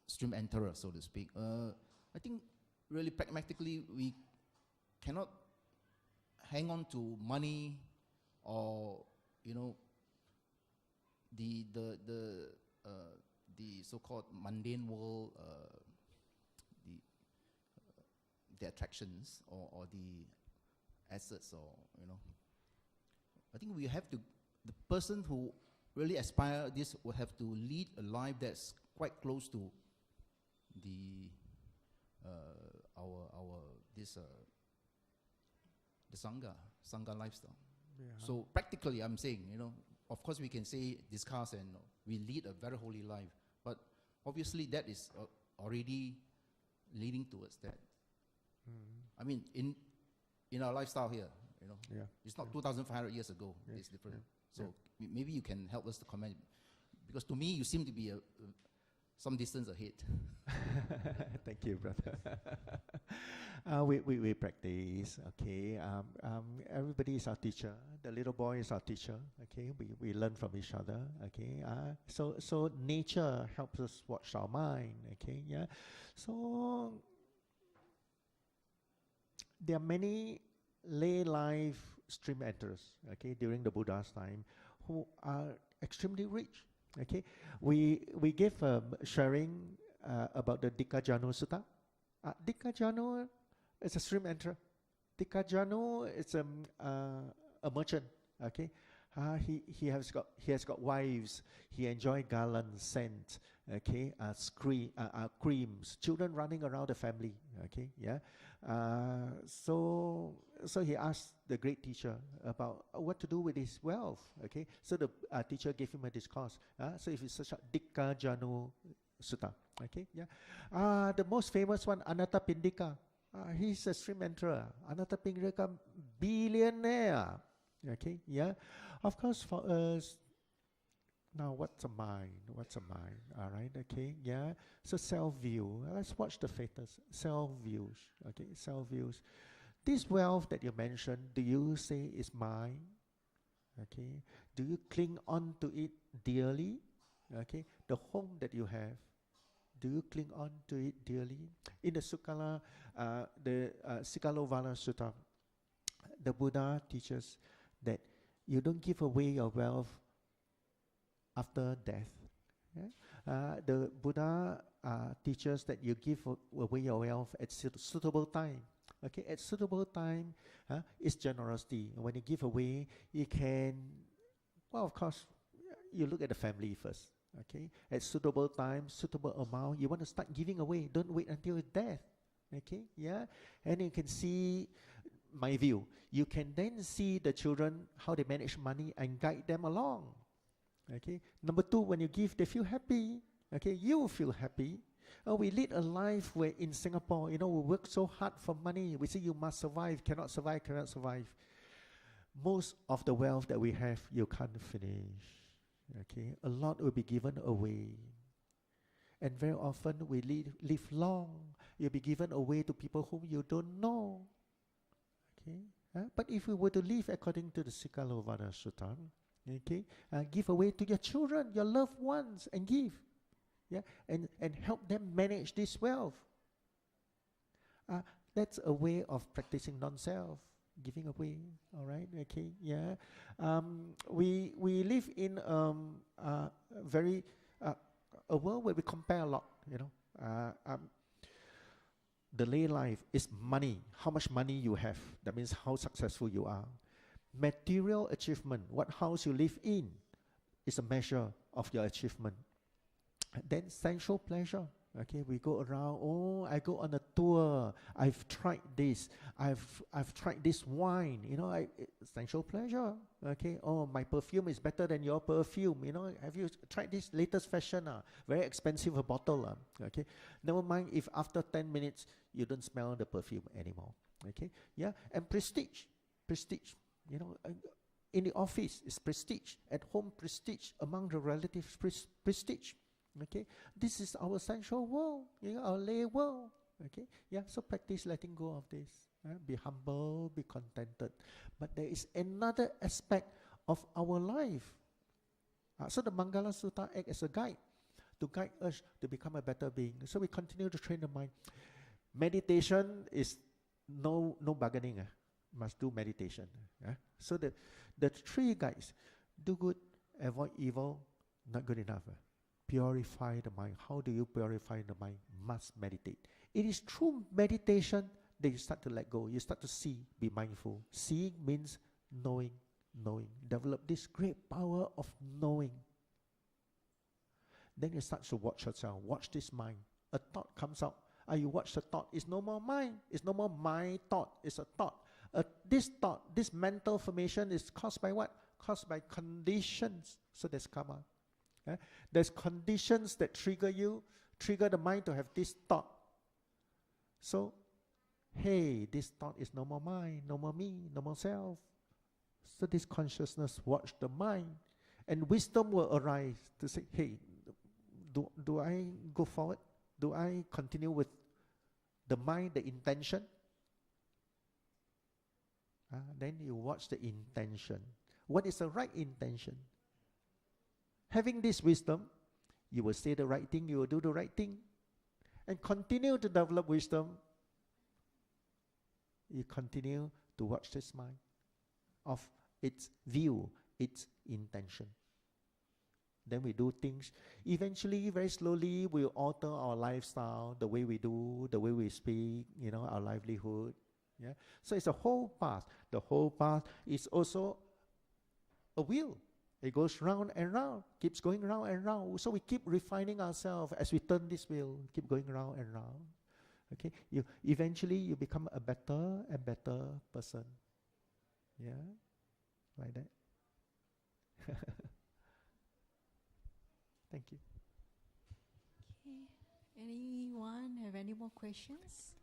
stream enterer, so to speak. I think really pragmatically we cannot hang on to money or the so-called mundane world, the attractions or the assets, or I think we have to. The person who really aspire this will have to lead a life that's quite close to the the sangha lifestyle. Yeah. So practically, I'm saying, of course we can say discuss and we lead a very holy life, but obviously that is already leading towards that. Mm. I mean, in our lifestyle here, you know, Yeah. it's not 2,500 years ago. Yes, It's different. yeah, So maybe you can help us to comment, because to me you seem to be some distance ahead. Thank you, brother. We practice, okay. Everybody is our teacher. The little boy is our teacher, okay. We learn from each other, okay. So nature helps us watch our mind, okay. Yeah. So there are many lay life stream enterers, okay, during the Buddha's time, who are extremely rich, okay. We gave sharing about the Dikajanu Sutta. Dikajanu is a stream enterer. Dikajanu is a merchant, okay. He has got wives. He enjoy garlands, scent, okay, creams, children running around the family, okay, yeah. So he asked the great teacher about what to do with his wealth, okay. So the teacher gave him a discourse. So if you search out Dikajanu Sutta, okay, yeah. The most famous one, Anathapindika. He's a stream enterer. Anathapindika, billionaire. Okay, yeah. Of course, for us, now what's a mind? What's a mind? All right, okay, yeah. So self-view. Let's watch the factors. Self-views, okay, self-views. This wealth that you mentioned, do you say is mine? Okay. Do you cling on to it dearly? Okay. The home that you have, do you cling on to it dearly? In the Sikalovana Sutta, the Buddha teaches that you don't give away your wealth after death. Yeah? The Buddha teaches that you give away your wealth at suitable time. Okay, at suitable time is generosity. When you give away, you can, well, of course, you look at the family first. Okay, at suitable time, suitable amount, you want to start giving away. Don't wait until death. Okay, yeah, and you can see. My view, you can then see the children, how they manage money and guide them along. Okay. Number two, when you give, they feel happy. Okay, you feel happy. We lead a life where in Singapore, you know, we work so hard for money. We say you must survive, cannot survive, cannot survive. Most of the wealth that we have, you can't finish. Okay, a lot will be given away. And very often we live long. You'll be given away to people whom you don't know. Okay, but if we were to live according to the Sikalovana Sutta, okay, give away to your children, your loved ones, and give, yeah, and help them manage this wealth. That's a way of practicing non-self, giving away. All right, okay, yeah. We live in a world where we compare a lot, you know. The lay life is money. How much money you have. That means how successful you are. Material achievement, what house you live in, is a measure of your achievement. Then sensual pleasure. Okay, we go around. Oh, I go on a tour. I've tried this. I've tried this wine. You know, sensual pleasure. Okay. Oh, my perfume is better than your perfume. You know, have you tried this latest fashion? Very expensive a bottle. Okay. Never mind if after 10 minutes you don't smell the perfume anymore. Okay. Yeah. And prestige. You know, in the office is prestige. At home, prestige. Among the relatives, prestige. Okay, this is our sensual world, you know, our lay world. Okay, yeah, so practice letting go of this. Be humble, be contented. But there is another aspect of our life. So the Mangala Sutta acts as a guide to guide us to become a better being. So we continue to train the mind. Meditation is no bargaining. Must do meditation. So the three guides: do good, avoid evil, not good enough. Purify the mind. How do you purify the mind? Must meditate. It is through meditation that you start to let go. You start to see, be mindful. Seeing means knowing. Develop this great power of knowing. Then you start to watch yourself. Watch this mind. A thought comes out. You watch the thought. It's no more mine. It's no more my thought. It's a thought. This thought, this mental formation is caused by what? Caused by conditions. So there's karma. There's conditions that trigger you trigger the mind to have this thought. So, hey, this thought is no more mine, no more me, no more self. So this consciousness watch the mind, and wisdom will arise to say, hey, do I go forward? Do I continue with the mind, the intention? Then you watch the intention. What is the right intention? Having this wisdom, you will say the right thing, you will do the right thing, and continue to develop wisdom. You continue to watch this mind of its view, its intention. Then we do things. Eventually, very slowly, we'll alter our lifestyle, the way we do, the way we speak, our livelihood. Yeah. So it's a whole path. The whole path is also a wheel. It goes round and round, keeps going round and round. So we keep refining ourselves as we turn this wheel, keep going round and round. Okay, eventually you become a better and better person. Yeah, like that. Thank you. Okay. Anyone have any more questions?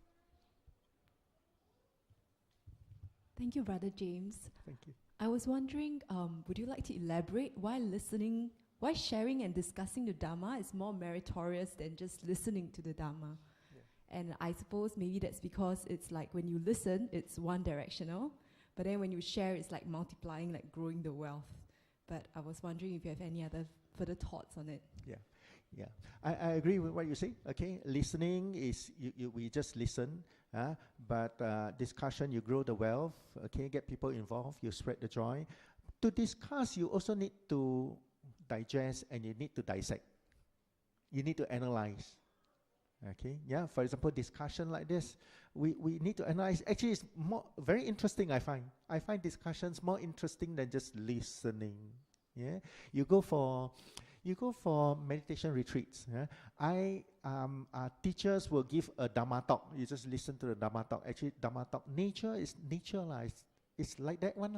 Thank you, Brother James. Thank you. I was wondering, would you like to elaborate why sharing and discussing the Dhamma is more meritorious than just listening to the Dhamma? Yeah. And I suppose maybe that's because it's like when you listen, it's one directional, but then when you share, it's like multiplying, like growing the wealth. But I was wondering if you have any other further thoughts on it. Yeah. I agree with what you say. Okay, listening is we just listen. But discussion, you grow the wealth. Okay, get people involved. You spread the joy. To discuss, you also need to digest and you need to dissect. You need to analyze. Okay, yeah. For example, discussion like this, we need to analyze. Actually, it's very interesting. I find discussions more interesting than just listening. Yeah, you go for meditation retreats. Yeah? Teachers will give a Dhamma talk. You just listen to the Dhamma talk. Actually, Dhamma talk, nature is nature. It's like that one.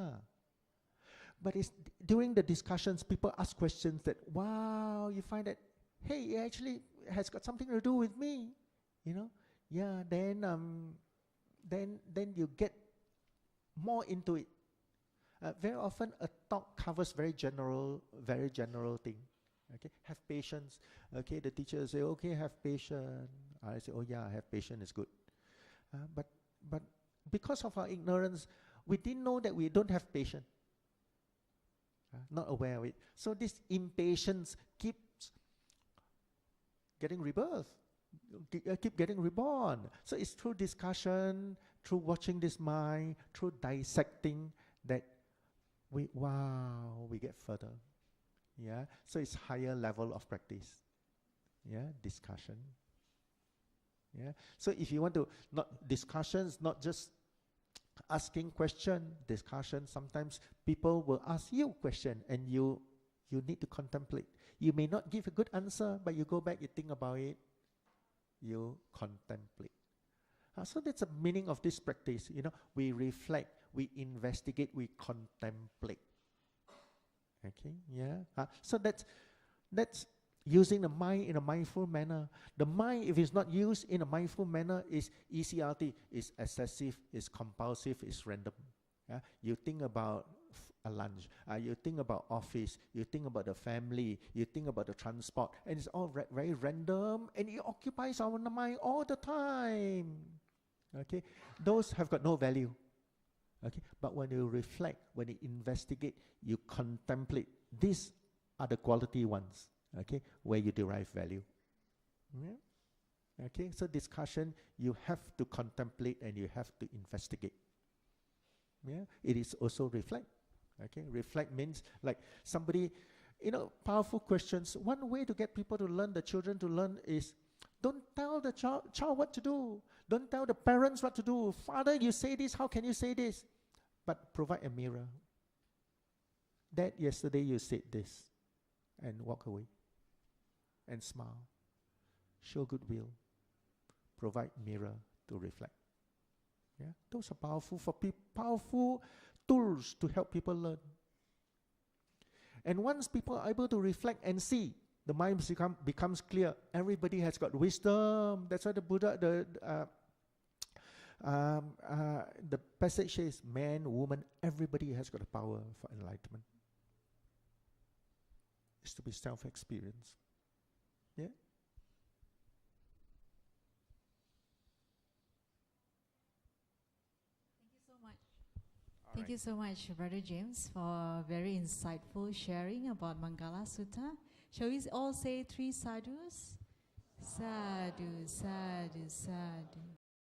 But it's during the discussions, people ask questions that, wow, you find that, hey, it actually has got something to do with me. Yeah, then you get more into it. Very often, a talk covers very general thing. Okay, have patience. Okay, the teacher will say, okay, have patience. I say, oh yeah, have patience is good. But because of our ignorance, we didn't know that we don't have patience. Not aware of it. So this impatience keeps getting rebirth, keep getting reborn. So it's through discussion, through watching this mind, through dissecting that we get further. Yeah, so it's higher level of practice. Yeah, discussion. Yeah, so if you want to discussions, not just asking question. Discussion. Sometimes people will ask you question, and you need to contemplate. You may not give a good answer, but you go back, you think about it, you contemplate. So that's the meaning of this practice. We reflect, we investigate, we contemplate. Okay, yeah. So that's using the mind in a mindful manner. The mind, if it's not used in a mindful manner, is ECRT, is excessive, is compulsive, is random. Yeah? You think about a lunch, you think about office, you think about the family, you think about the transport, and it's all very random, and it occupies our mind all the time. Okay, those have got no value. Okay, but when you reflect, when you investigate, you contemplate, these are the quality ones, okay, where you derive value. Yeah? Okay, so discussion, you have to contemplate and you have to investigate. Yeah, it is also reflect. Okay, reflect means like somebody, powerful questions. One way to get people to learn, the children to learn, is don't tell the child what to do. Don't tell the parents what to do. Father, you say this, how can you say this? But provide a mirror. Dad, yesterday you said this. And walk away. And smile. Show goodwill. Provide mirror to reflect. Yeah, those are powerful tools to help people learn. And once people are able to reflect and see, the mind becomes clear. Everybody has got wisdom. That's why the Buddha, the passage says, man, woman, everybody has got a power for enlightenment. It's to be self-experienced. Yeah? Thank you so much, Brother James, for very insightful sharing about Mangala Sutta. Shall we all say 3 sadhus? Sadhu, sadhu, sadhu.